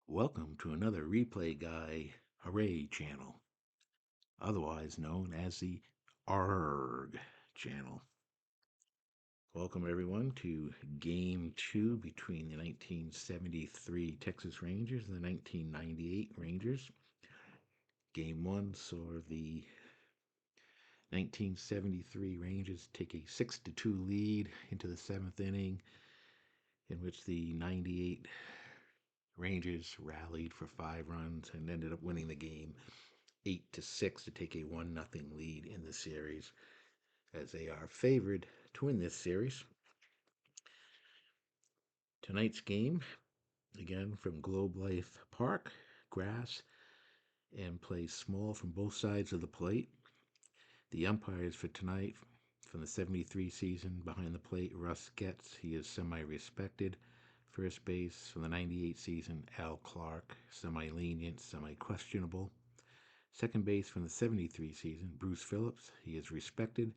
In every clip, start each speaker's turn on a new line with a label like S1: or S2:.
S1: Welcome to another Replay Guy Hooray channel, otherwise known as the ARG channel. Welcome everyone to Game 2 between the 1973 Texas Rangers and the 1998 Rangers. Game 1 saw the 1973 Rangers take a 6-2 lead into the 7th inning, in which the 98 Rangers rallied for 5 runs and ended up winning the game 8-6 to take a 1-0 lead in the series, as they are favored to win this series. Tonight's game, again from Globe Life Park, grass, and plays small from both sides of the plate. The umpires for tonight, from the 73 season, behind the plate, Russ Getz, he is semi-respected. First base from the 98 season, Al Clark, semi-lenient, semi-questionable. Second base from the 73 season, Bruce Phillips, he is respected.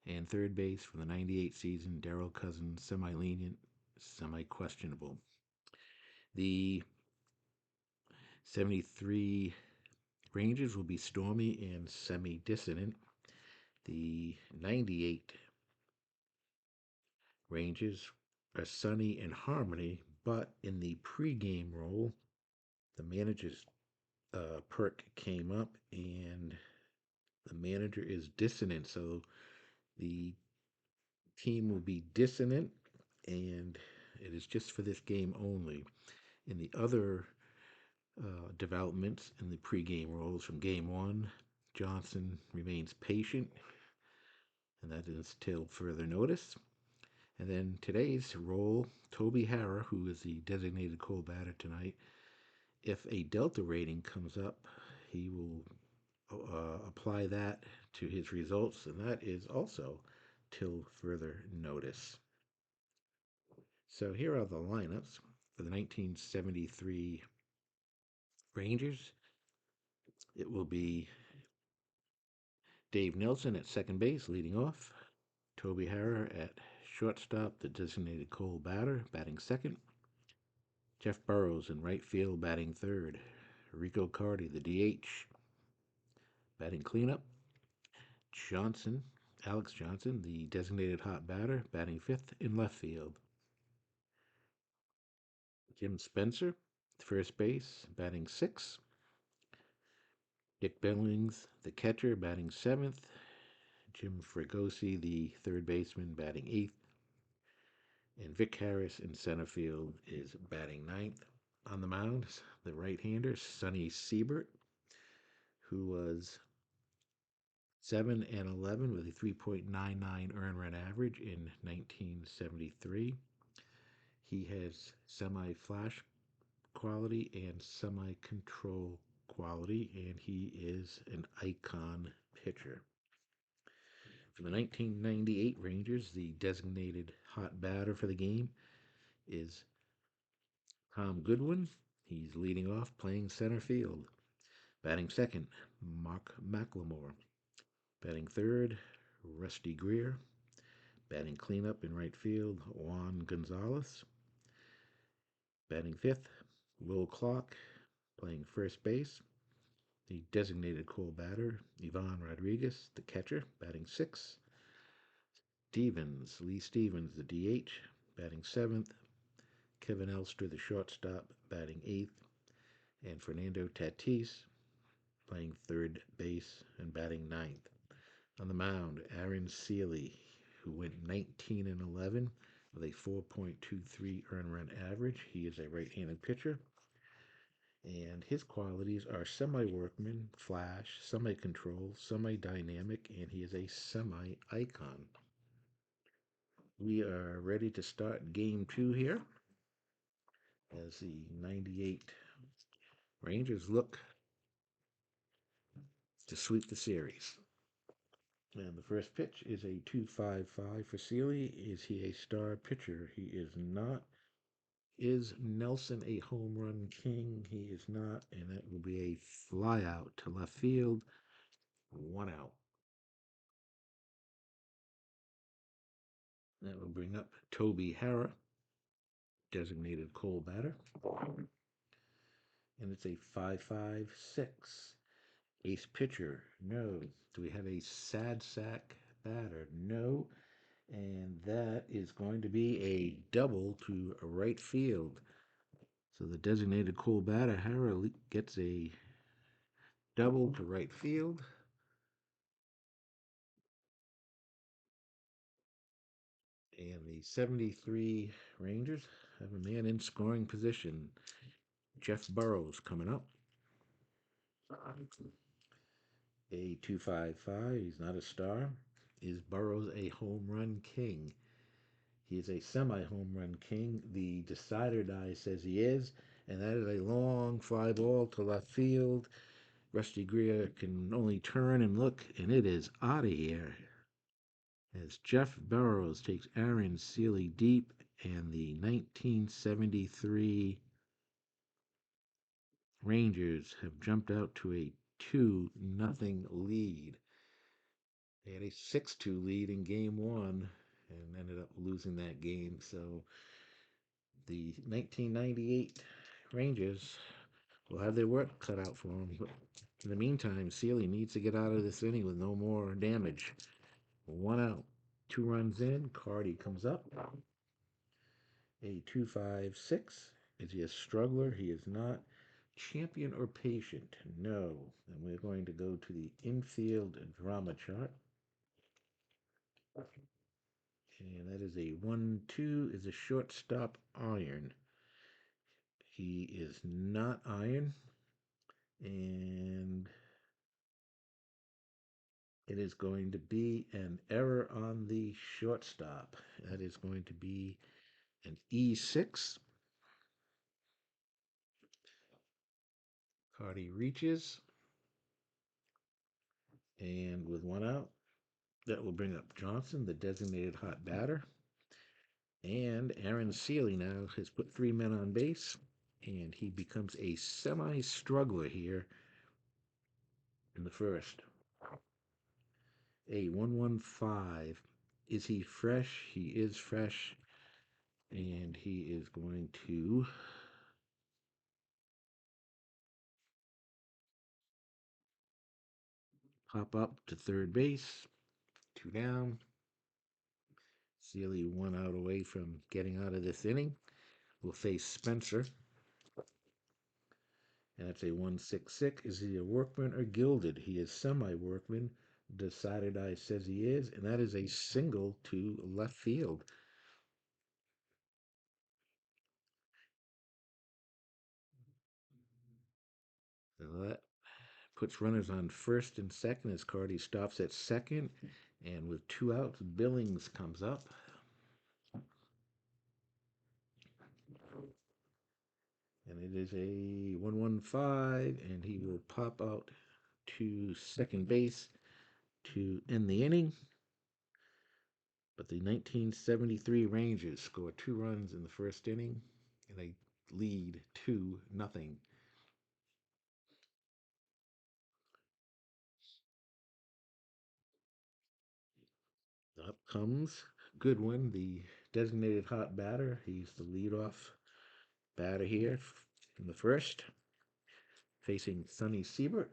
S1: And third base from the 98 season, Darrell Cousins, semi-lenient, semi-questionable. The 73 Rangers will be stormy and semi-dissonant. The 98 Rangers are sunny and harmony, but in the pregame role, the manager's perk came up and the manager is dissonant. So the team will be dissonant, and it is just for this game only. In the other developments in the pregame roles from Game 1, Johnson remains patient, and that is till further notice. And then today's role, Toby Harrah, who is the designated cold batter tonight, if a delta rating comes up, he will apply that to his results, and that is also till further notice. So here are the lineups for the 1973 Rangers. It will be Dave Nelson at second base, leading off. Toby Harrah at shortstop, the designated cold batter, batting second. Jeff Burroughs in right field, batting third. Rico Cardi, the DH, batting cleanup. Alex Johnson, the designated hot batter, batting fifth in left field. Jim Spencer, first base, batting sixth. Dick Billings, the catcher, batting seventh. Jim Fregosi, the third baseman, batting eighth. And Vic Harris in center field is batting ninth. On the mound, the right-hander, Sonny Siebert, who was 7-11 with a 3.99 earned run average in 1973. He has semi-flash quality and semi-control quality, and he is an icon pitcher. For the 1998 Rangers, the designated hot batter for the game is Tom Goodwin. He's leading off, playing center field. Batting second, Mark McLemore. Batting third, Rusty Greer. Batting cleanup in right field, Juan Gonzalez. Batting fifth, Will Clark, playing first base. The designated cold batter, Ivan Rodriguez, the catcher, batting sixth. Lee Stevens, the DH, batting seventh. Kevin Elster, the shortstop, batting eighth. And Fernando Tatis, playing third base and batting ninth. On the mound, Aaron Seeley, who went 19-11 with a 4.23 earned run average. He is a right-handed pitcher, and his qualities are semi-workman, flash, semi-control, semi-dynamic, and he is a semi-icon. We are ready to start game 2 here, as the 98 Rangers look to sweep the series. And the first pitch is a 2.55 for Seeley. Is he a star pitcher? He is not. Is Nelson a home run king? He is not, and that will be a fly out to left field. 1 out. That will bring up Toby Harrah, designated cold batter. And it's a 5-5-6. Ace pitcher, no. Do we have a sad sack batter? No. And that is going to be a double to right field. So the designated cool batter, Harold, gets a double to right field. And the 73 Rangers have a man in scoring position. Jeff Burroughs coming up. A 255. He's not a star. Is Burroughs a home run king? He is a semi home run king. The decider die says he is, and that is a long fly ball to left field. Rusty Greer can only turn and look, and it is out of here. As Jeff Burroughs takes Aaron Seeley deep, and the 1973 Rangers have jumped out to a 2-0 lead. They had a 6-2 lead in game one and ended up losing that game. So the 1998 Rangers will have their work cut out for them. But in the meantime, Seeley needs to get out of this inning with no more damage. 1 out, 2 runs in. Cardi comes up. A 256. Is he a struggler? He is not. Champion or patient? No. And we're going to go to the infield drama chart. And that is a 1-2. Is a shortstop iron? He is not iron. And it is going to be an error on the shortstop. That is going to be an E6. Cardi reaches. And with 1 out, that will bring up Johnson, the designated hot batter. And Aaron Seeley now has put 3 men on base. And he becomes a semi-struggler here in the first. A 115. Is he fresh? He is fresh. And he is going to pop up to third base. 2 down. Seeley 1 out away from getting out of this inning. Will face Spencer. And that's a 166. Is he a workman or gilded? He is semi-workman. Decided I says he is. And that is a single to left field. So that puts runners on first and second as Cardi stops at second. And with 2 outs, Billings comes up. And it is a 115, and he will pop out to second base to end the inning. But the 1973 Rangers score 2 runs in the first inning, and they lead 2-0. Up comes Goodwin, the designated hot batter. He's the leadoff batter here in the first, facing Sonny Siebert.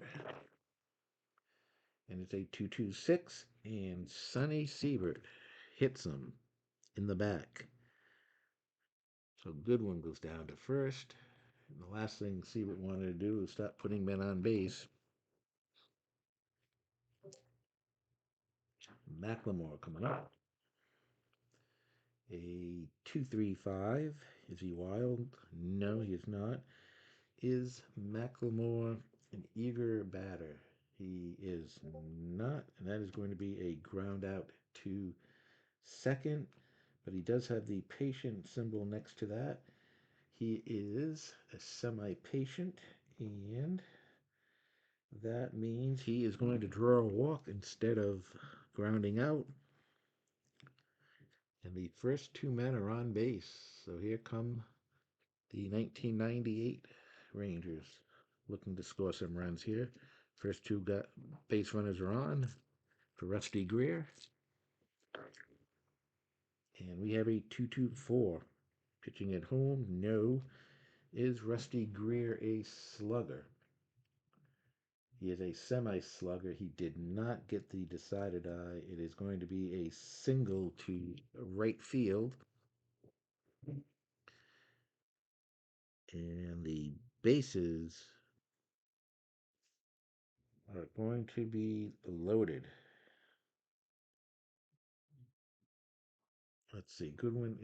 S1: And it's a 2-2-6, and Sonny Siebert hits him in the back. So Goodwin goes down to first. And the last thing Siebert wanted to do was stop putting men on base. McLemore coming up. A 235. Is he wild? No, he is not. Is McLemore an eager batter? He is not, and that is going to be a ground out to second, but he does have the patient symbol next to that. He is a semi-patient, and that means he is going to draw a walk instead of grounding out. And the first 2 men are on base. So here come the 1998 Rangers looking to score some runs here. First 2 base runners are on for Rusty Greer. And we have a 2-2-4. Pitching at home, no. Is Rusty Greer a slugger? He is a semi-slugger. He did not get the decided eye. It is going to be a single to right field. And the bases are going to be loaded. Let's see. Goodwin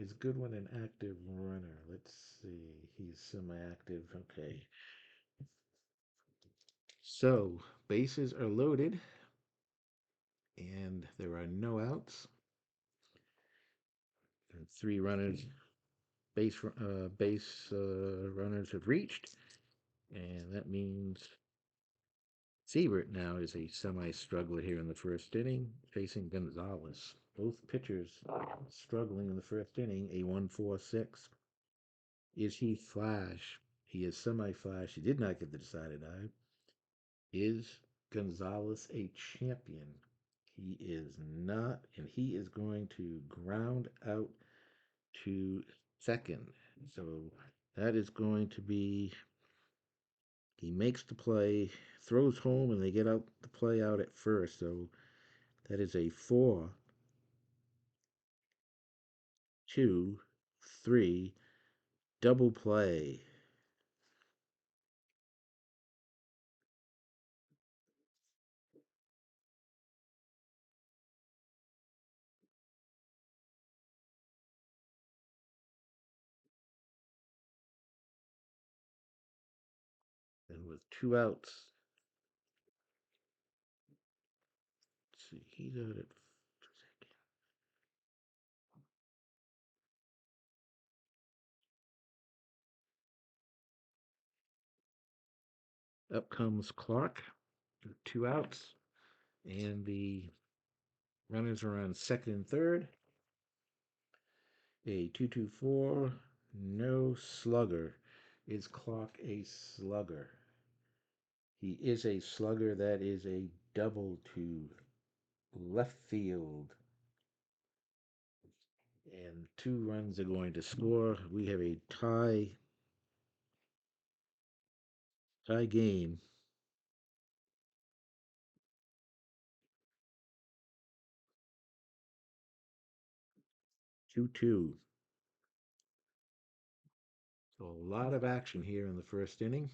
S1: an active runner? Let's see. He's semi-active. Okay. So bases are loaded, and there are no outs. And three runners, base runners have reached, and that means Siebert now is a semi-struggler here in the first inning, facing Gonzalez. Both pitchers struggling in the first inning. A 1-4-6. Is he flash? He is semi-flash. He did not get the decided eye. Is Gonzalez a champion? He is not, and he is going to ground out to second. So that is going to be, he makes the play, throws home, and they get out the play out at first. So that is a 4-2-3 double play. And with two outs, let's see, he's out at second. Up comes Clark, with two outs, and the runners are on second and third. A 2-2-4, no slugger. Is Clark a slugger? He is a slugger. That is a double to left field. And two runs are going to score. We have a tie game. 2-2. So a lot of action here in the first inning.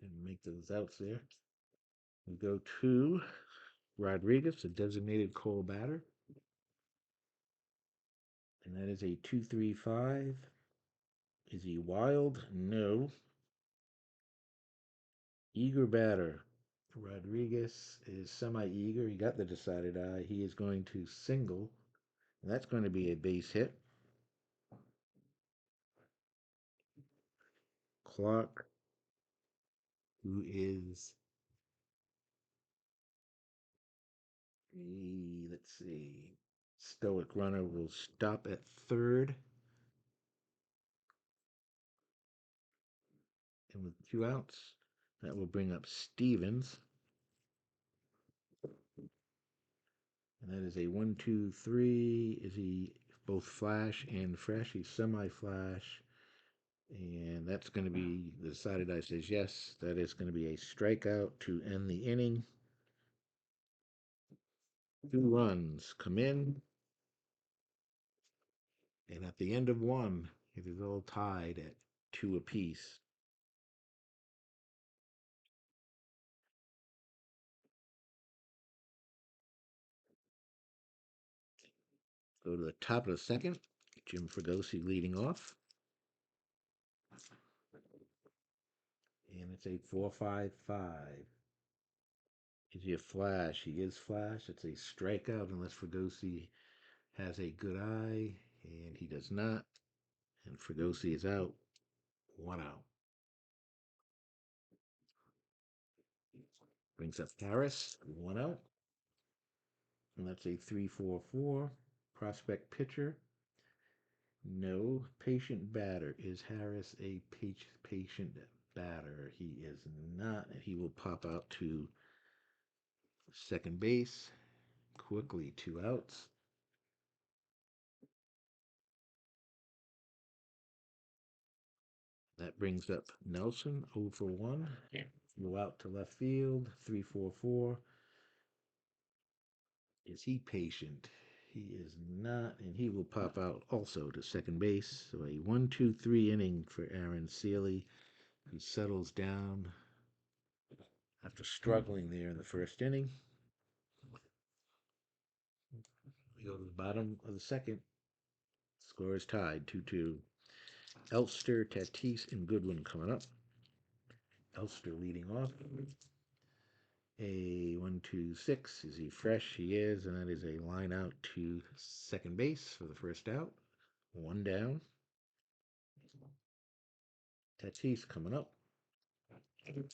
S1: Didn't make those outs there. We go to Rodriguez, a designated Cole batter. And that is a 2-3-5. Is he wild? No. Eager batter. Rodriguez is semi-eager. He got the decided eye. He is going to single. And that's going to be a base hit. Clark, who is let's see, stoic runner, will stop at third. And with two outs, that will bring up Stevens. And that is a 1-2-3. Is he both flash and fresh? He's semi-flash. And that's going to be the decided eye says yes. That is going to be a strikeout to end the inning. Two runs come in. And at the end of one, it is all tied at two apiece. Go to the top of the second. Jim Fregosi leading off. And it's a 4-5-5. Is he a flash? He is flash. It's a strikeout unless Fregosi has a good eye, and he does not. And Fregosi is out. One out. Brings up Harris. One out. And that's a 3-4-4. Prospect pitcher. No. Patient batter. Is Harris a patient batter? He is not. He will pop out to second base. Quickly, two outs. That brings up Nelson 0 for 1. Go out to left field, 3-4-4. Is he patient? He is not, and he will pop out also to second base. So a 1-2-3 inning for Aaron Seeley, who settles down after struggling there in the first inning. We go to the bottom of the second. Score is tied 2-2. Elster, Tatis, and Goodwin coming up. Elster leading off. A 1-2-6. Is he fresh? He is, and that is a line out to second base for the first out. One down. Tatis coming up. And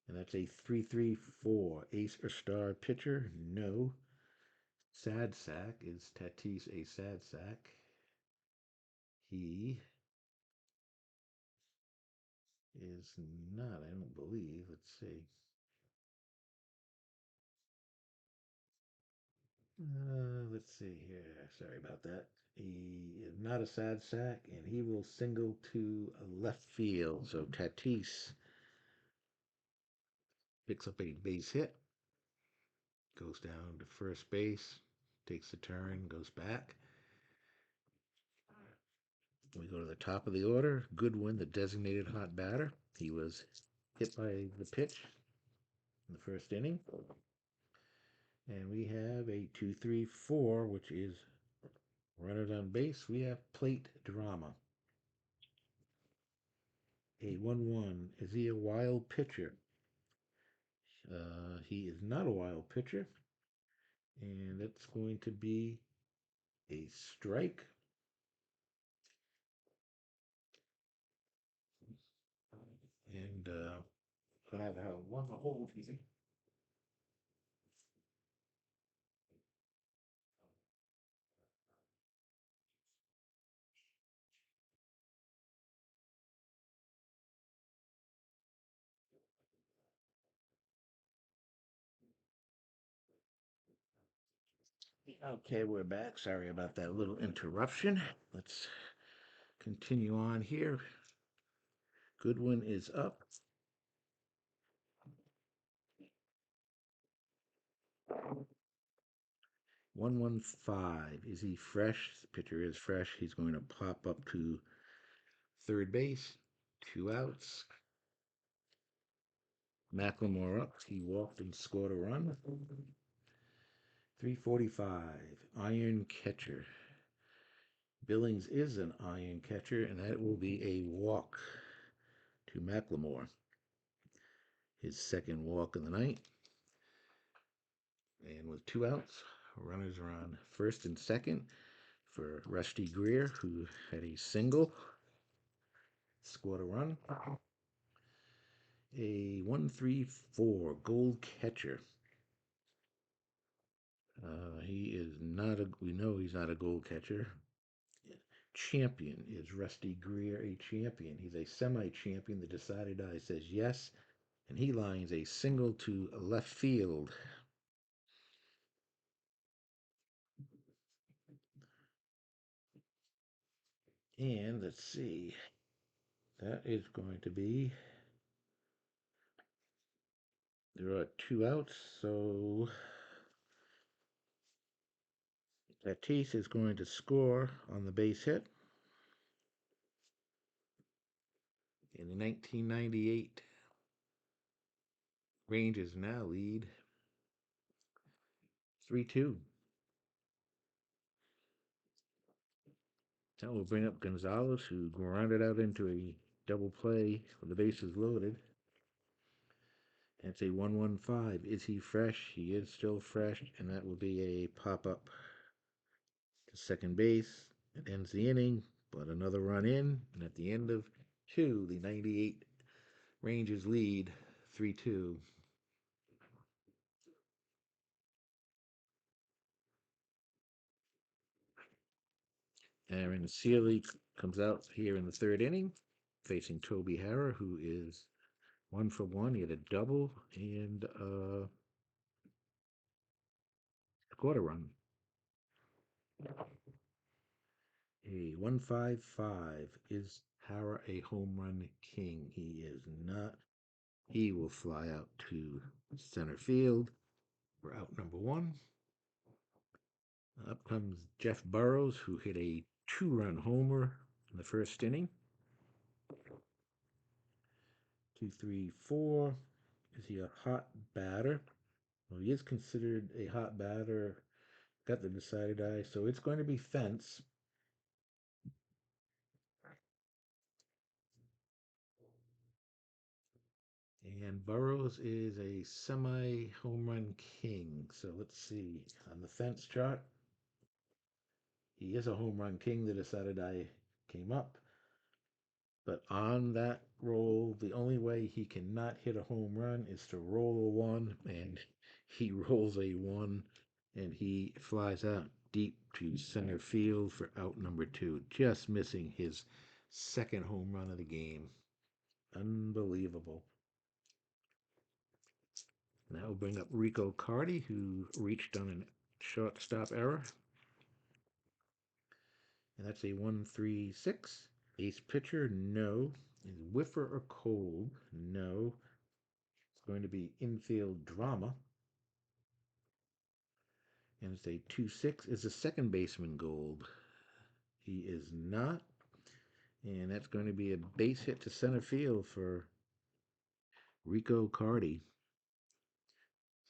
S1: that's a 3-3-4. Ace or star pitcher? No. Sad sack. Is Tatis a sad sack? He is not, I don't believe. Let's see. Let's see here. Sorry about that. He is not a sad sack, and he will single to left field. So Tatis picks up a base hit, goes down to first base, takes a turn, goes back. We go to the top of the order. Goodwin, the designated hot batter. He was hit by the pitch in the first inning. And we have a 2-3-4, which is runners on base. We have plate drama. A 1-1. Is he a wild pitcher? He is not a wild pitcher. And that's going to be a strike. And I have one hold here. Okay, we're back. Sorry about that little interruption. Let's continue on here. Goodwin is up. 1-1-5. Is he fresh? The pitcher is fresh. He's going to pop up to third base. 2 outs. Macklemore up. He walked and scored a run. 3:45. Iron catcher. Billings is an iron catcher, and that will be a walk to Macklemore. His second walk of the night. And with 2 outs, runners are on first and second for Rusty Greer, who had a single, scored a run. A 1-3-4 gold catcher. He is not a, we know he's not a gold catcher. Champion. Is Rusty Greer a champion? He's a semi-champion. The decided eye says yes, and he lines a single to left field. And let's see, that is going to be, there are 2 outs, so Tatis is going to score on the base hit. In the 1998 Rangers now lead 3-2. That will bring up Gonzalez, who grounded out into a double play with the bases loaded. And it's a 1-1-5. Is he fresh? He is still fresh, and that will be a pop-up to second base. It ends the inning, but another run in, and at the end of 2, the 98 Rangers lead 3-2. Aaron Seeley comes out here in the third inning, facing Toby Harrah, who is 1 for 1. He had a double and scored a run. A 1-5-5 is Hara a home run king? He is not. He will fly out to center field for out number one. Up comes Jeff Burroughs, who hit a two-run homer in the first inning. 2, 3, 4. Is he a hot batter? Well, he is considered a hot batter. Got the decided eye, so it's going to be fence. And Burroughs is a semi home run king. So let's see. On the fence chart, he is a home run king. The decided eye came up. But on that roll, the only way he cannot hit a home run is to roll a one, and he rolls a one, and he flies out deep to center field for out number two, just missing his second home run of the game. Unbelievable. Now we'll bring up Rico Cardi, who reached on a shortstop error. And that's a 1-3-6. Ace pitcher, no. Is whiffer or cold? No. It's going to be infield drama. And it's a 2-6. Is the second baseman gold? He is not. And that's going to be a base hit to center field for Rico Cardi.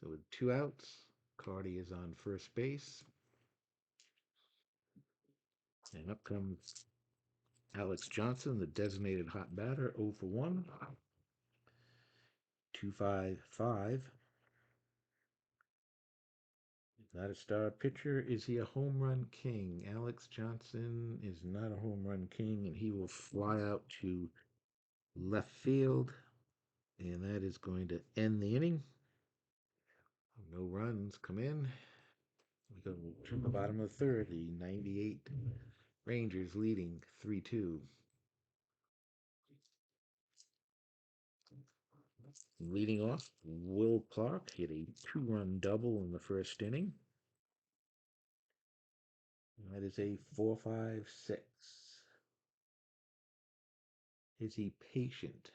S1: So with 2 outs, Cardi is on first base. And up comes Alex Johnson, the designated hot batter, 0 for 1. 2-5-5. Not a star pitcher. Is he a home run king? Alex Johnson is not a home run king, and he will fly out to left field, and that is going to end the inning. No runs come in. We go to the bottom of the third. The 98 Rangers leading 3-2. Leading off, Will Clark hit a 2-run double in the first inning. That is a 4-5-6. Is he patient?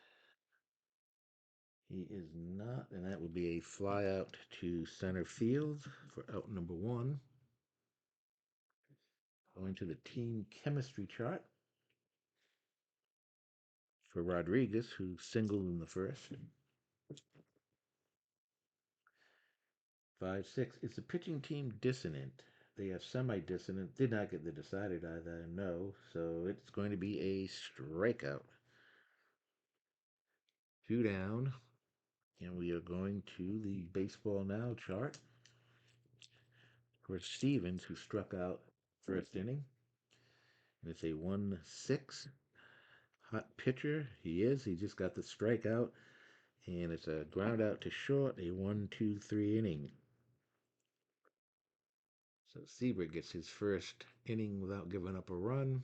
S1: He is not, and that would be a fly out to center field for out number one. Going to the team chemistry chart for Rodriguez, who singled in the first. 5-6. Is the pitching team dissonant? They are semi-dissonant. Did not get the decided either, no. So it's going to be a strikeout. 2 down. And we are going to the baseball now chart for Stevens, who struck out first inning. And it's a 1-6. Hot pitcher. He is. He just got the strikeout. And it's a ground out to short, a 1-2-3 inning. So Seabrook gets his first inning without giving up a run.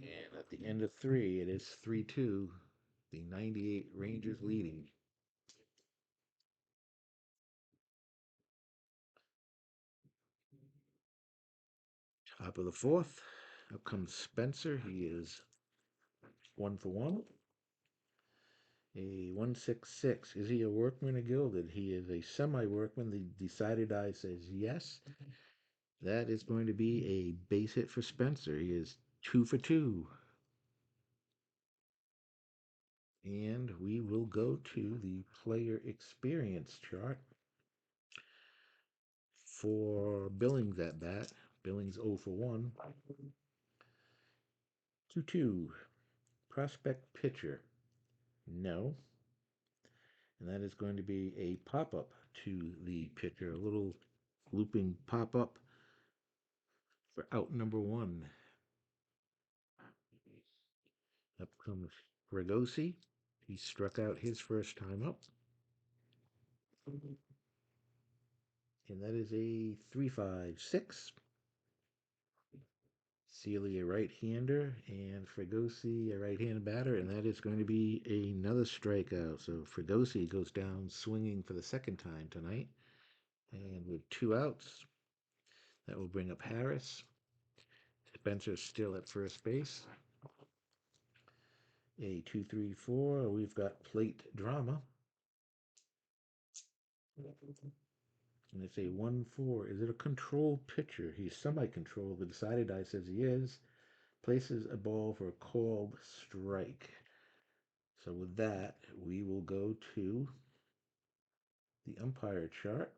S1: And at the end of 3, it is 3-2. The 98 Rangers leading. Top of the fourth. Up comes Spencer. He is 1 for 1. A 1-6-6. Is he a workman or gilded? He is a semi-workman. The decided eye says yes. That is going to be a base hit for Spencer. He is 2 for 2. And we will go to the player experience chart for Billings at bat. Billings 0 for 1. 2-2. Prospect pitcher. No. And that is going to be a pop-up to the pitcher. A little looping pop-up for out number 1. Up comes Fregosi. He struck out his first time up. And that is a 3-5-6. Sealy, a right-hander, and Fregosi, a right-handed batter, and that is going to be another strikeout. So Fregosi goes down swinging for the second time tonight. And with 2 outs, that will bring up Harris. Spencer's still at first base. A 2-3-4. We've got plate drama. And it's a 1-4. Is it a control pitcher? He's semi-controlled. The decided die says he is. Places a ball for a called strike. So with that, we will go to the umpire chart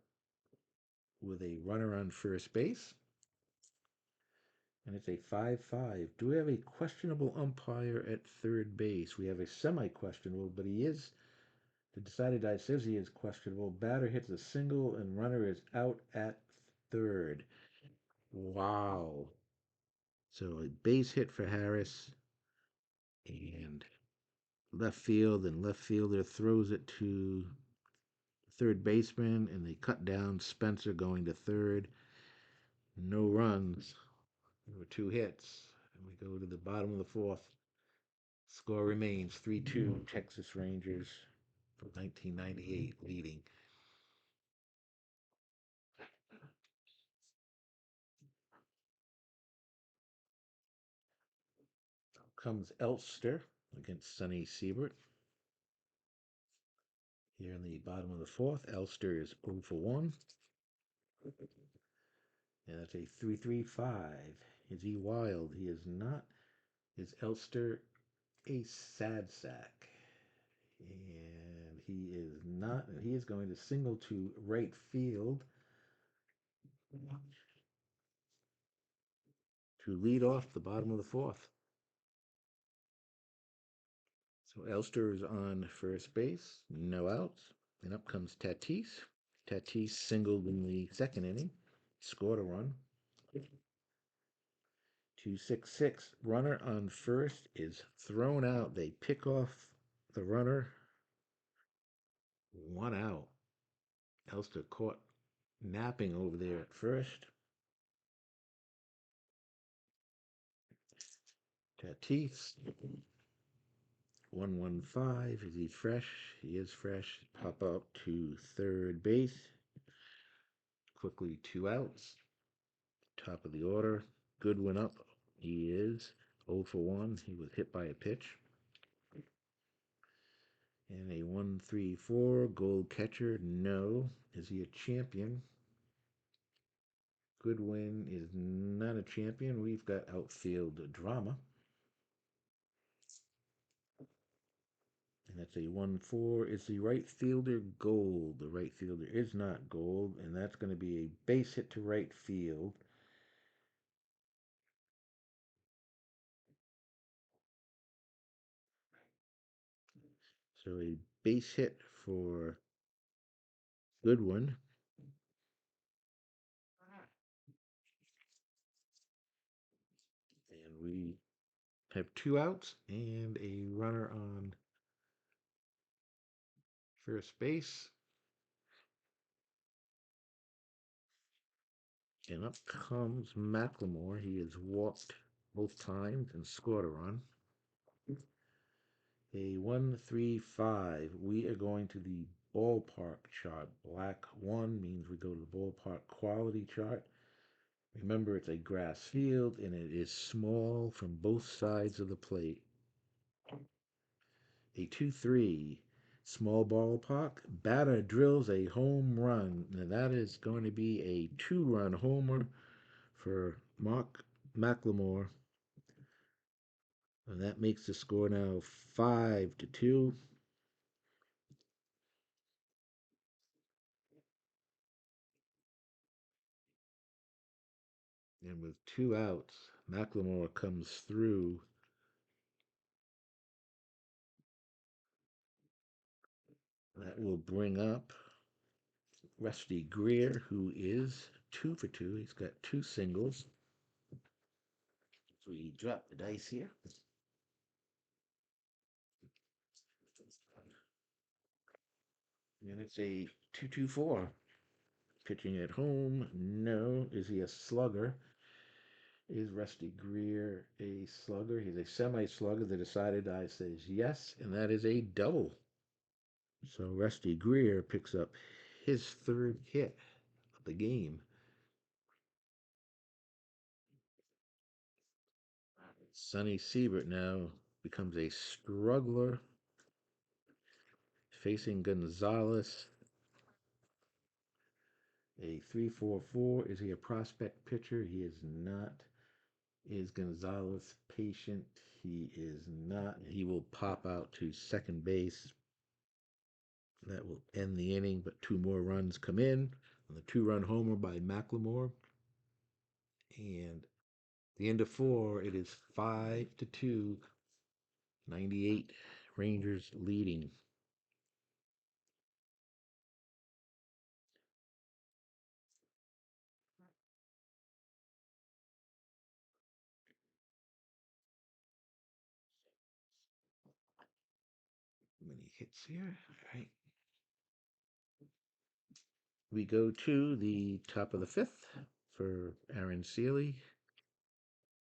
S1: with a runner on first base. And it's a 5-5. Do we have a questionable umpire at third base? We have a semi-questionable, but he is. The decided die says he is questionable. Batter hits a single and runner is out at third. Wow. So a base hit for Harris and left field, and left fielder throws it to third baseman, and they cut down Spencer going to third. No runs. There were 2 hits. And we go to the bottom of the fourth. Score remains 3-2 Texas Rangers from 1998 leading. Comes Elster against Sonny Siebert. Here in the bottom of the fourth, Elster is 0 for 1. And that's a 3-3-5. Is he wild? He is not. Is Elster a sad sack? And he is not. And he is going to single to right field to lead off the bottom of the fourth. So Elster is on first base, no outs. And up comes Tatis. Tatis singled in the second inning, scored a run. 2-6-6. Runner on first is thrown out. They pick off the runner. 1 out. Elster caught napping over there at first. Tatis. 1-1-5. Is he fresh? He is fresh. Pop up to third base. Quickly 2 outs. Top of the order. Goodwin up. He is 0 for 1. He was hit by a pitch. And a 1-3-4. Gold catcher. No. Is he a champion? Goodwin is not a champion. We've got outfield drama. And that's a 1-4. Is the right fielder gold? The right fielder is not gold. And that's going to be a base hit to right field. So a base hit for Goodwin. And we have 2 outs and a runner on first base. And up comes McLemore. He has walked both times and scored a run. A 1-3-5. We are going to the ballpark chart. Black 1 means we go to the ballpark quality chart. Remember, it's a grass field and it is small from both sides of the plate. A 2-3. Small ballpark. Batter drills a home run. Now that is going to be a 2-run homer for Mark McLemore. And that makes the score now 5-2. And with 2 outs, McLemore comes through. That will bring up Rusty Greer, who is 2 for 2. He's got 2 singles. So we drop the dice here. And it's a 2-2-4. Pitching at home. No. Is he a slugger? Is Rusty Greer a slugger? He's a semi-slugger. The decided die says yes, and that is a double. So Rusty Greer picks up his 3rd hit of the game. Sonny Siebert now becomes a struggler facing Gonzalez. A 3.44. Is he a prospect pitcher? He is not. Is Gonzalez patient? He is not. He will pop out to second base. That will end the inning, but two more runs come in on the two-run homer by McLemore. And the end of four, it is 5-2. 98 Rangers leading. Many hits here. All right. We go to the top of the fifth for Aaron Seeley.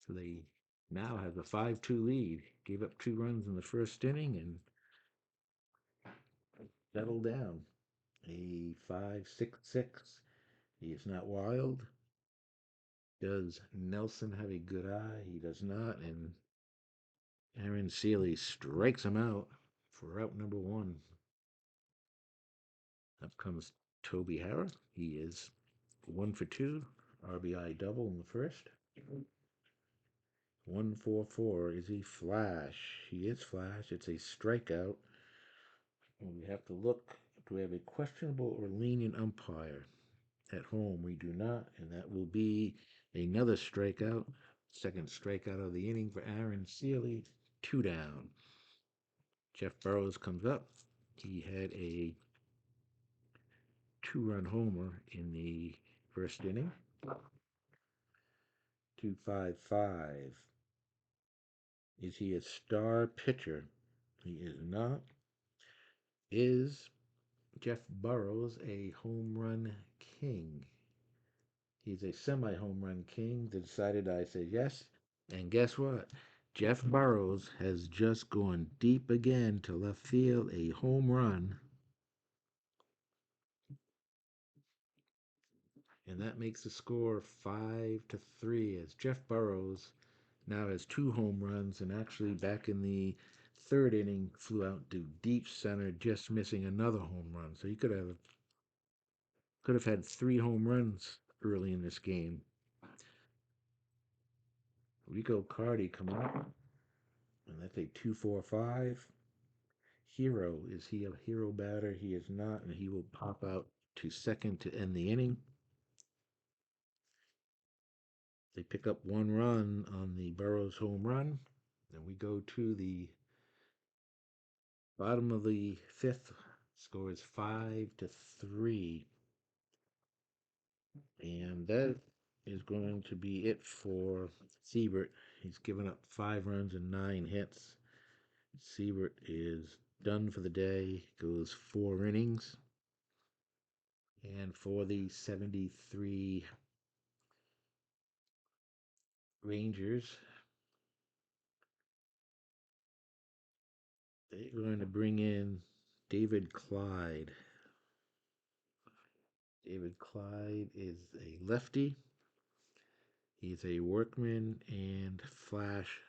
S1: So they now have a 5-2 lead. Gave up two runs in the first inning and settled down. A 5.66. He is not wild. Does Nelson have a good eye? He does not. And Aaron Seeley strikes him out for out number one. Up comes Toby Harrah. He is 1 for 2. RBI double in the first. 1.44. Is he flash? He is flash. It's a strikeout. And we have to look. Do we have a questionable or lenient umpire? At home, we do not, and that will be another strikeout. Second strikeout of the inning for Aaron Seeley. 2 down. Jeff Burroughs comes up. He had a two-run homer in the first inning. 2.55. Is he a star pitcher? He is not. Is Jeff Burroughs a home run king? He's a semi-home run king. Decided I said yes. And guess what? Jeff Burroughs has just gone deep again to left field, a home run. And that makes the score 5-3 as Jeff Burroughs now has two home runs and actually back in the third inning flew out to deep center, just missing another home run. So he could have had three home runs early in this game. Rico Cardi come up, and that's a 2.45. Hero, is he a hero batter? He is not, and he will pop out to second to end the inning. They pick up one run on the Burroughs home run. Then we go to the bottom of the fifth. Score is 5-3. And that is going to be it for Siebert. He's given up 5 runs and 9 hits. Siebert is done for the day, goes 4 innings. And for the 73 Rangers, they're going to bring in David Clyde. David Clyde is a lefty. He's a workman and flash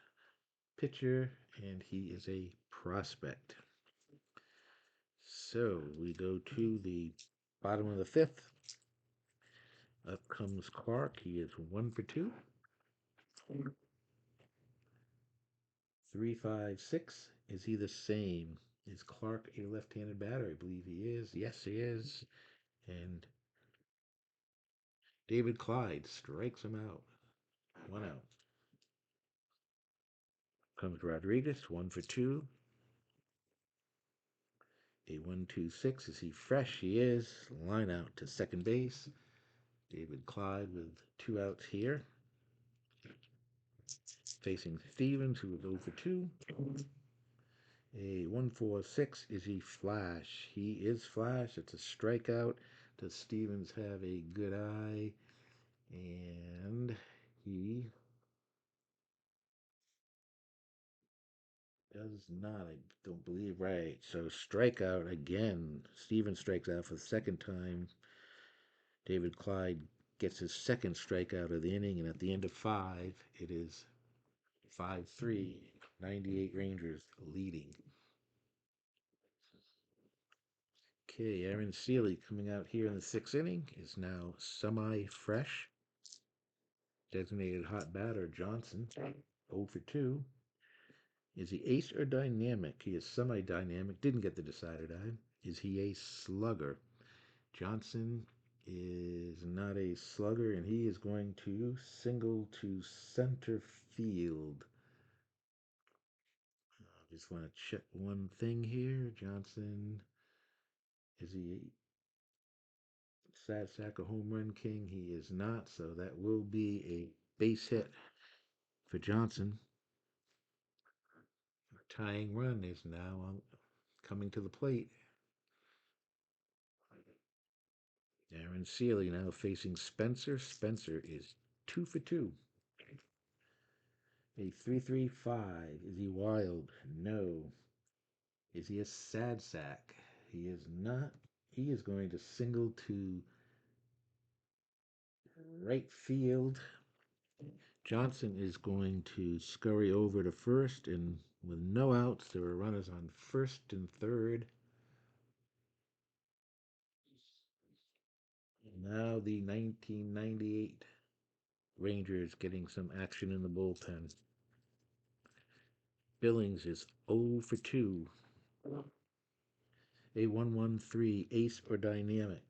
S1: pitcher, and he is a prospect. So we go to the bottom of the fifth. Up comes Clark. He is 1 for 2. 3.56. Is he the same? Is Clark a left-handed batter? I believe he is. Yes, he is. And David Clyde strikes him out. 1 out. Comes Rodriguez, 1 for 2. A 1.26. Is he fresh? He is. Line out to second base. David Clyde with 2 outs here. Facing Stevens, who is 0 for 2. A 1.46. Is he flash? He is flash. It's a strikeout. Does Stevens have a good eye? And he does not. I don't believe. Right. So strikeout again. Stevens strikes out for the second time. David Clyde gets his second strikeout of the inning, and at the end of 5, it is 5-3. 98 Rangers leading. Okay, Aaron Seeley coming out here in the sixth inning is now semi-fresh. Designated hot batter Johnson, 0 for 2. Is he ace or dynamic? He is semi-dynamic. Didn't get the decider die. Is he a slugger? Johnson is not a slugger, and he is going to single to center field. I just want to check one thing here. Johnson, is he sad sack a home run king? He is not, so that will be a base hit for Johnson. Tying run is now coming to the plate. Aaron Seeley now facing Spencer. Spencer is 2 for 2. A 3-3-5. Is he wild? No. Is he a sad sack? He is not. He is going to single to right field. Johnson is going to scurry over to first, and with no outs, there are runners on first and third. Now the 1998 Rangers getting some action in the bullpen. Billings is 0 for 2. A 1-1-3 ace or dynamic.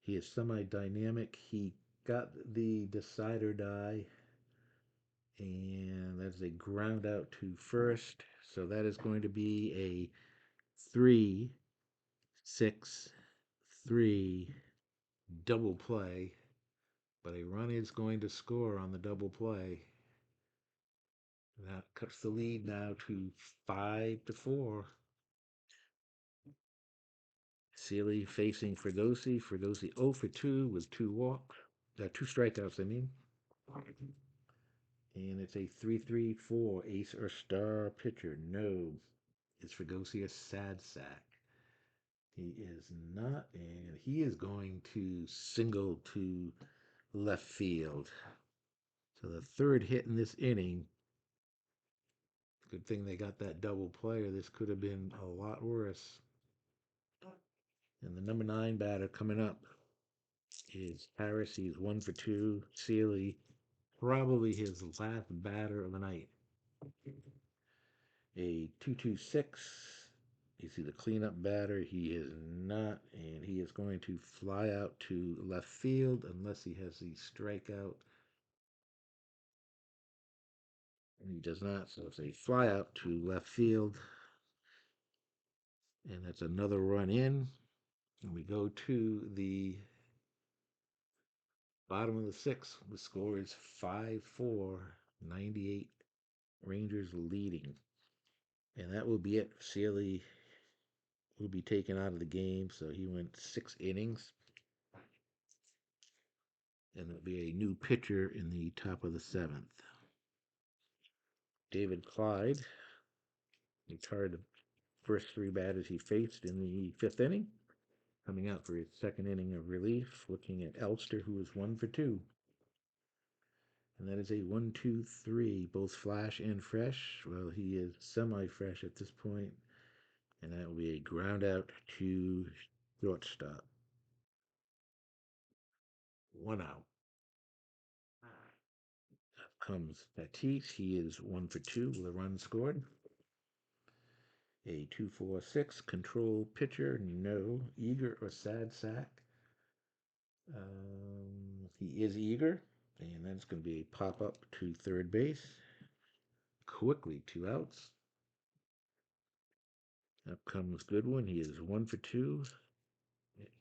S1: He is semi-dynamic. He got the decider die, and that's a ground out to first. So that is going to be a 3-6-3 double play, but a run is going to score on the double play. That cuts the lead now to 5-4. Seeley facing Fregosi. Fregosi 0 for 2 with 2 walks, 2 strikeouts, I mean. And it's a 3-3-4 ace or star pitcher. No. Is Fregosi a sad sack? He is not, and he is going to single to left field. So the third hit in this inning. Good thing they got that double play, or this could have been a lot worse. And the number 9 batter coming up is Harris. He's 1 for 2. Seeley, probably his last batter of the night. A 2-2-6. Is he the cleanup batter? He is not, and he is going to fly out to left field unless he has the strikeout. And he does not, so it's a fly out to left field. And that's another run in. And we go to the bottom of the sixth. The score is 5-4, 98 Rangers leading. And that will be it. Seeley will be taken out of the game, so he went 6 innings. And there'll be a new pitcher in the top of the 7th. David Clyde retired the first 3 batters he faced in the 5th inning. Coming out for his 2nd inning of relief, looking at Elster, who is 1 for 2. And that is a 1-2-3, both flash and fresh. Well, he is semi-fresh at this point, and that will be a ground out to shortstop. 1 out. Up comes Tatis. He is 1 for 2 with a run scored. A 2-4-6 control pitcher. No. Eager or sad sack. He is eager, and that's going to be a pop up to third base. Quickly, 2 outs. Up comes Goodwin. He is 1 for 2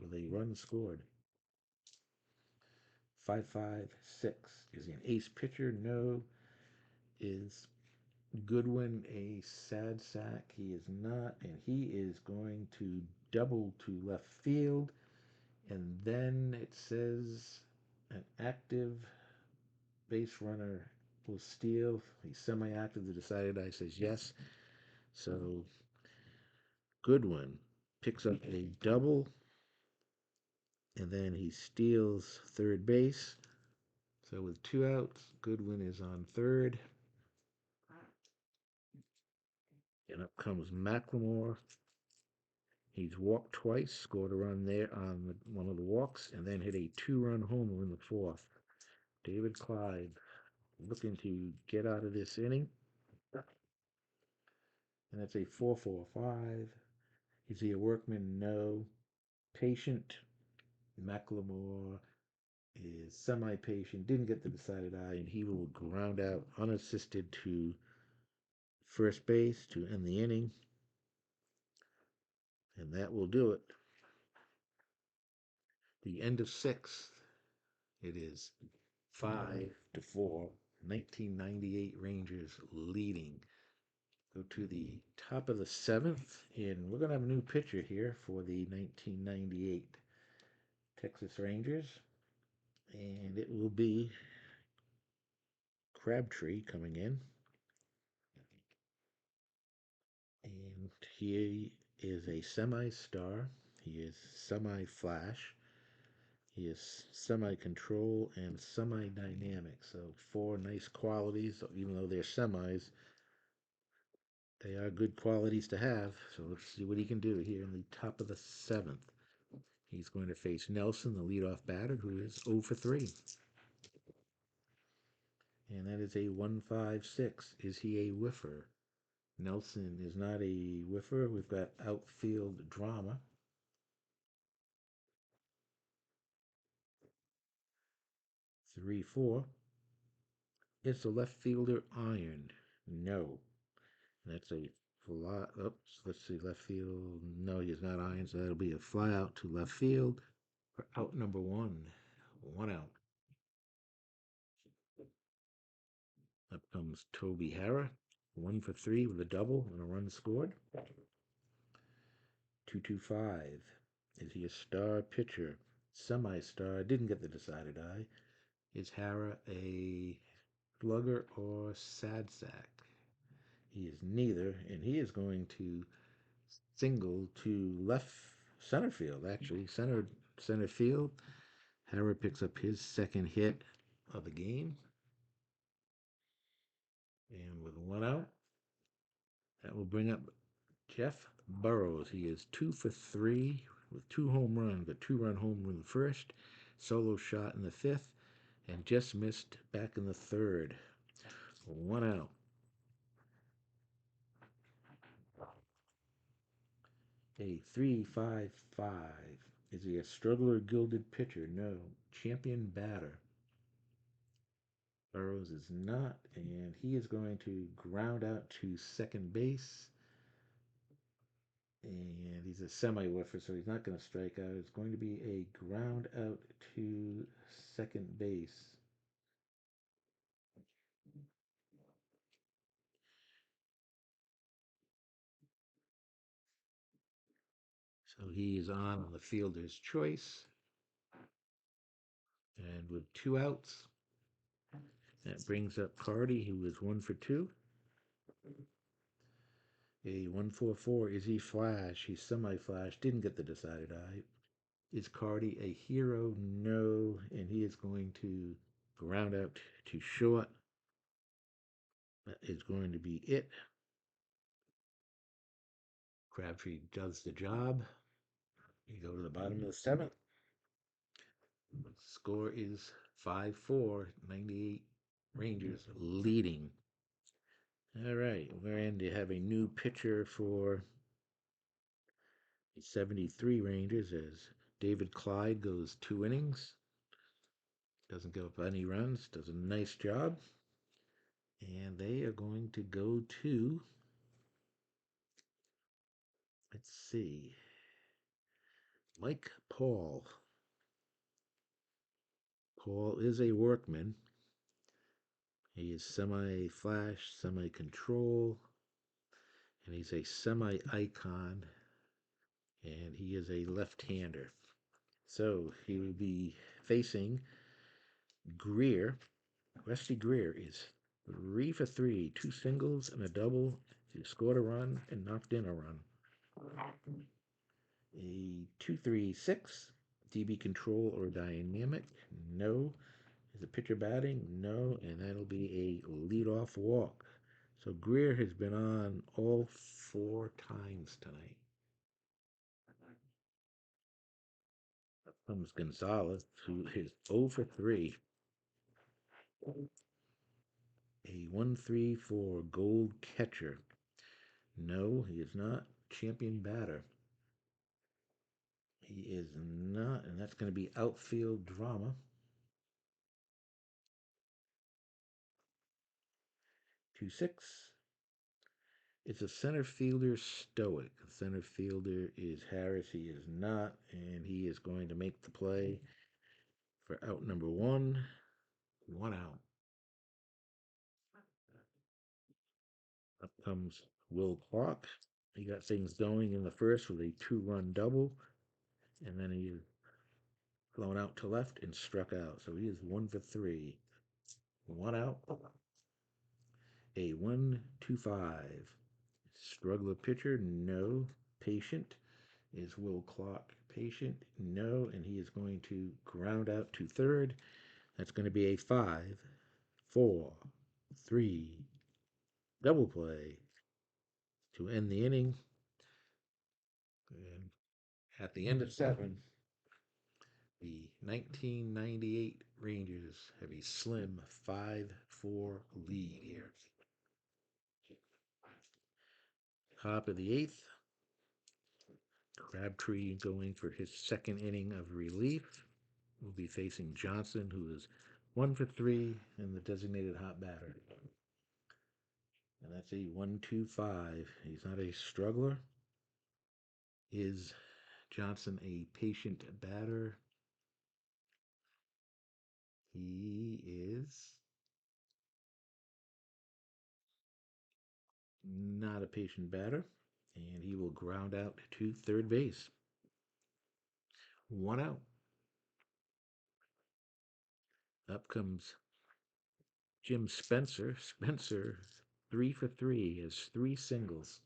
S1: with a run scored. 5-5-6. Is he an ace pitcher? No. Is Goodwin a sad sack? He is not, and he is going to double to left field. And then it says an active base runner will steal. He's semi-active. The decided I says yes. So Goodwin picks up a double, and then he steals third base. So with 2 outs, Goodwin is on third. And up comes McLemore. He's walked twice, scored a run there on one of the walks, and then hit a two-run homer in the fourth. David Clyde looking to get out of this inning. And that's a 4.45. Is he a workman? No. Patient. McLemore is semi-patient, didn't get the decided eye, and he will ground out unassisted to first base to end the inning. And that will do it. The end of sixth. It is 5-4. 1998 Rangers leading. Go to the top of the seventh, and we're going to have a new pitcher here for the 1998 Texas Rangers, and it will be Crabtree coming in. And he is a semi-star. He is semi-flash. He is semi-control and semi-dynamic. So four nice qualities, even though they're semis, they are good qualities to have. So let's see what he can do here in the top of the seventh. He's going to face Nelson, the leadoff batter, who is 0 for 3. And that is a 1.56. Is he a whiffer? Nelson is not a whiffer. We've got outfield drama. 3-4. Is the left fielder iron? No. That's a fly. Oops, let's see. Left field. No, he is not iron, so that'll be a fly out to left field for out number one. 1 out. Up comes Toby Harrah. 1 for 3 with a double and a run scored. 2.25. Is he a star pitcher? Semi-star. Didn't get the decided eye. Is Harrah a slugger or sad sack? He is neither, and he is going to single to left center field, actually. Center field. Harrah picks up his second hit of the game. And with 1 out, that will bring up Jeff Burroughs. He is 2 for 3 with 2 home runs, a 2-run homer in the first, solo shot in the fifth, and just missed back in the third. 1 out. A 3.55. Is he a struggler gilded pitcher? No. Champion batter. Burroughs is not, and he is going to ground out to second base. And he's a semi-whiffer, so he's not going to strike out. It's going to be a ground out to second base. So he is on the fielder's choice. And with 2 outs, that brings up Cardi, who is 1 for 2. A 1.44. Is he flash? He's semi-flash. Didn't get the decided eye. Is Cardi a hero? No. And he is going to ground out to short. That is going to be it. Crabtree does the job. You go to the bottom of the seventh. Score is 5-4. 98 Rangers leading. All right, we're going to have a new pitcher for the 73 Rangers as David Clyde goes 2 innings. Doesn't give up any runs. Does a nice job. And they are going to go to, let's see, Mike Paul. Paul is a workman. He is semi-flash, semi-control, and he's a semi-icon, and he is a left-hander. So he will be facing Greer. Rusty Greer is 3 for 3, 2 singles and a double. He scored a run and knocked in a run. A 2.36. DB control or dynamic? No. Is the pitcher batting? No. And that'll be a leadoff walk. So Greer has been on all 4 times tonight. Up comes Gonzalez, who is 0 for 3. A 1-3 for gold catcher. No, he is not champion batter. He is not, and that's going to be outfield drama. 2-6. It's a center fielder stoic. The center fielder is Harris. He is not, and he is going to make the play for out number 1. 1 out. Up comes Will Clark. He got things going in the first with a 2-run double, and then he flown out to left and struck out. So he is 1 for 3. 1 out. A 1-2-5. Struggler pitcher, no. Patient is Will Clark. Patient, no. And he is going to ground out to third. That's going to be a 5-4-3 double play to end the inning. And at the end of 7, the 1998 Rangers have a slim 5-4 lead here. Top of the 8th, Crabtree going for his second inning of relief. Will be facing Johnson, who is 1 for 3 and the designated hot batter. And that's a 1-2-5. He's not a struggler. Is Johnson a patient batter? He is not a patient batter, and he will ground out to third base. 1 out. Up comes Jim Spencer. Spencer, 3 for 3, has 3 singles.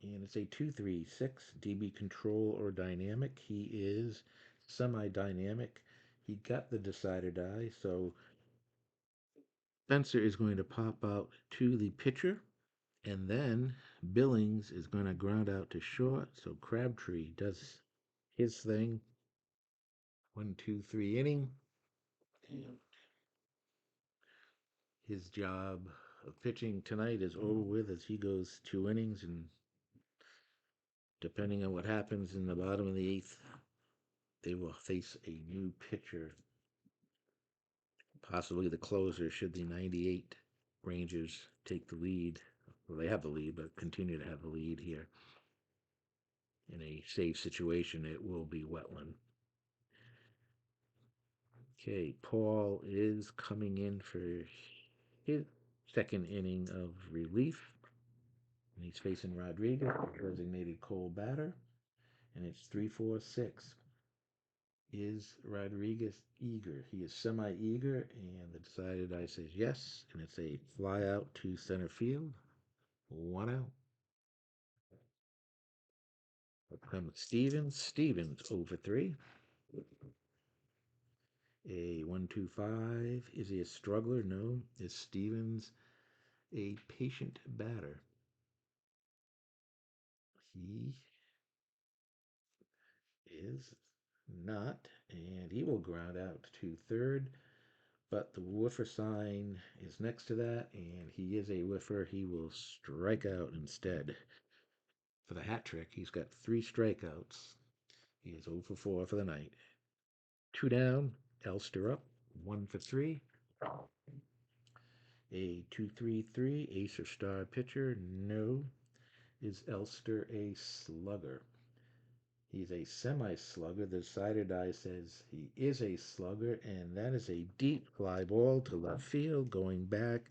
S1: And it's a 2-3-6 DB control or dynamic. He is semi-dynamic. He got the decider die, so Spencer is going to pop out to the pitcher, and then Billings is going to ground out to short. So Crabtree does his thing. 1-2-3 inning. And his job of pitching tonight is over with as he goes 2 innings, and depending on what happens in the bottom of the 8th, they will face a new pitcher, possibly the closer, should the 98 Rangers take the lead. Well, they have the lead, but continue to have the lead here. In a safe situation, it will be Wetland. Okay, Paul is coming in for his second inning of relief. And he's facing Rodriguez, designated cold batter. And it's 3-4-6. Is Rodriguez eager? He is semi-eager, and the decided I says yes, and it's a fly out to center field. 1 out. Up comes Stevens. Stevens 0 for 3. A 1-2-5. Is he a struggler? No. Is Stevens a patient batter? He is not, and he will ground out to third. But the whiffer sign is next to that, and he is a whiffer. He will strike out instead. For the hat trick, he's got 3 strikeouts. He is 0 for 4 for the night. 2 down, Elster up, 1 for 3. A 2-3-3, ace or star pitcher? No. Is Elster a slugger? He's a semi-slugger. The decider die says he is a slugger, and that is a deep fly ball to left field. Going back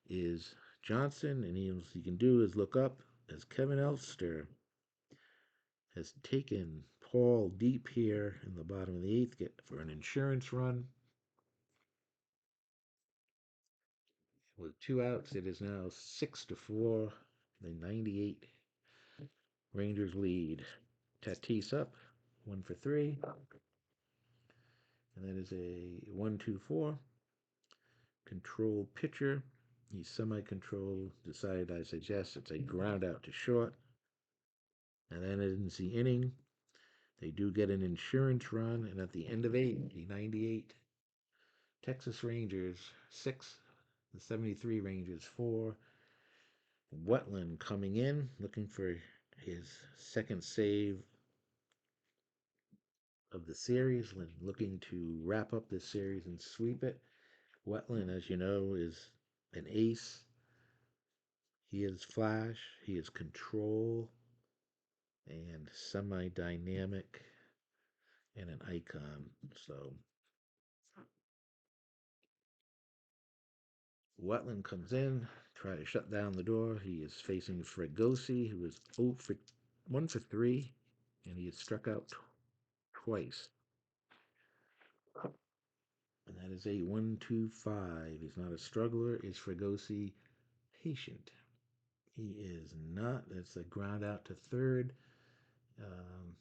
S1: is Johnson, and he can do is look up as Kevin Elster has taken Paul deep here in the bottom of the 8th for an insurance run. With 2 outs, it is now 6-4. The 98 Rangers lead. Tatis up, 1 for 3. And that is a 1-2-4. Control pitcher. He's semi-controlled. Decided I suggest it's a ground out to short. And then ends the inning. They do get an insurance run, and at the end of eight, the 98 Texas Rangers 6, the 73 Rangers 4. Wetland coming in, looking for his second save of the series, looking to wrap up this series and sweep it. Wetland, as you know, is an ace. He is flash, he is control, and semi dynamic, and an icon. So Wetland comes in, try to shut down the door. He is facing Fregosi, who is 0 for 1 for 3, and he is struck out twice. And that is a 1-2-5. He's not a struggler. Is Fregosi patient? He is not. That's a ground out to third. Um,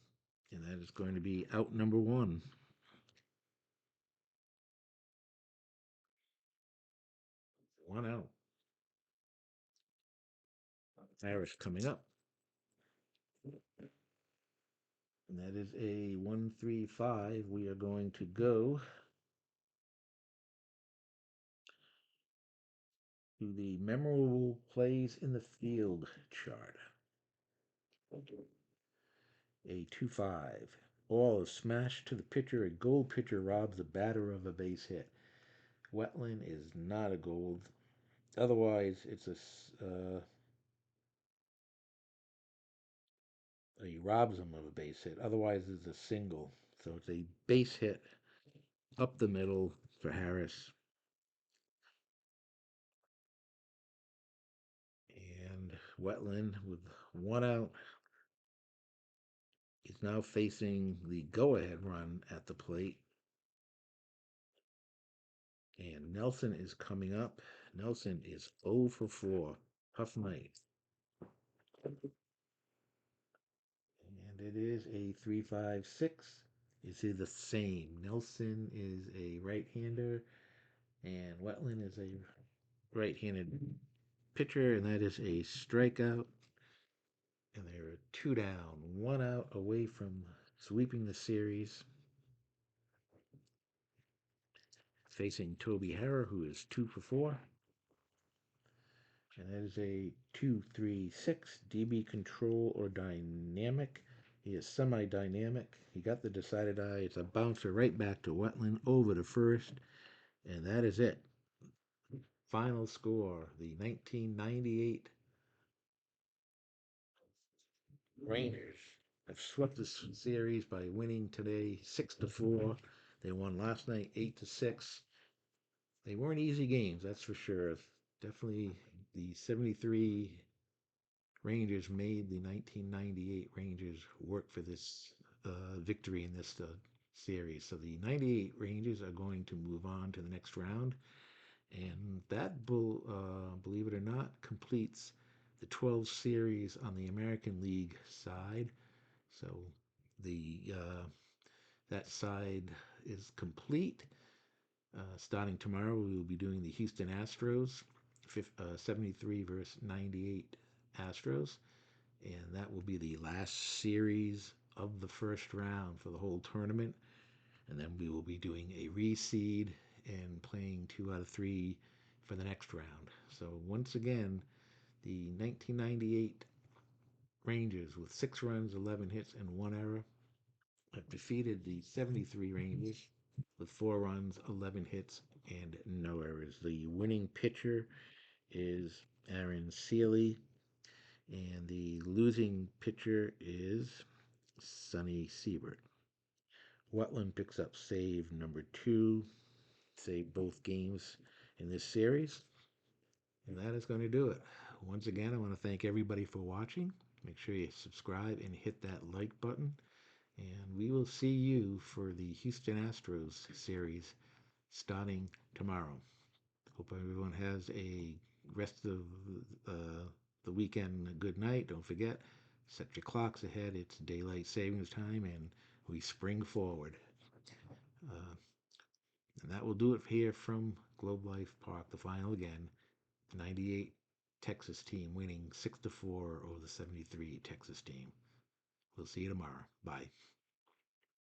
S1: and that is going to be out number one. One out. Harris coming up. And that is a 1-3-5. We are going to go to the memorable plays in the field chart. A 2-5. Ball is smashed to the pitcher. A gold pitcher robs the batter of a base hit. Wetland is not a gold. Otherwise, it's he robs him of a base hit. Otherwise, it's a single. So it's a base hit up the middle for Harris. And Wetland with one out is now facing the go-ahead run at the plate. And Nelson is coming up. Nelson is 0 for 4. Tough night. And it is a 3-5-6. You see the same. Nelson is a right-hander, and Wetland is a right-handed pitcher, and that is a strikeout. And they're two down, one out away from sweeping the series. Facing Toby Harrer, who is 2 for 4. And that is a 2-3-6 DB control or dynamic. He is semi dynamic. He got the decided eye. It's a bouncer right back to Wetland over to first. And that is it. Final score, the 1998 Rangers have swept the series by winning today 6-4. They won last night 8-6. They weren't easy games, that's for sure. Definitely the 73 Rangers made the 1998 Rangers work for this victory in this series. So the 98 Rangers are going to move on to the next round. And that, believe it or not, completes the 12 series on the American League side. So the that side is complete. Starting tomorrow, we will be doing the Houston Astros, 73 versus 98 Astros, and that will be the last series of the first round for the whole tournament. And then we will be doing a reseed and playing 2 out of 3 for the next round. So once again, the 1998 Rangers with 6 runs, 11 hits, and 1 error have defeated the 73 Rangers with 4 runs, 11 hits, and no errors. The winning pitcher is Aaron Seeley, and the losing pitcher is Sonny Siebert. Wetland picks up save number 2, saved both games in this series, and that is going to do it. Once again, I want to thank everybody for watching. Make sure you subscribe and hit that like button. And we will see you for the Houston Astros series starting tomorrow. Hope everyone has a rest of the weekend a good night. Don't forget, set your clocks ahead. It's daylight savings time, and we spring forward. And that will do it here from Globe Life Park, the final again. 98 Texas team winning 6-4 over the 73 Texas team. We'll see you tomorrow. Bye.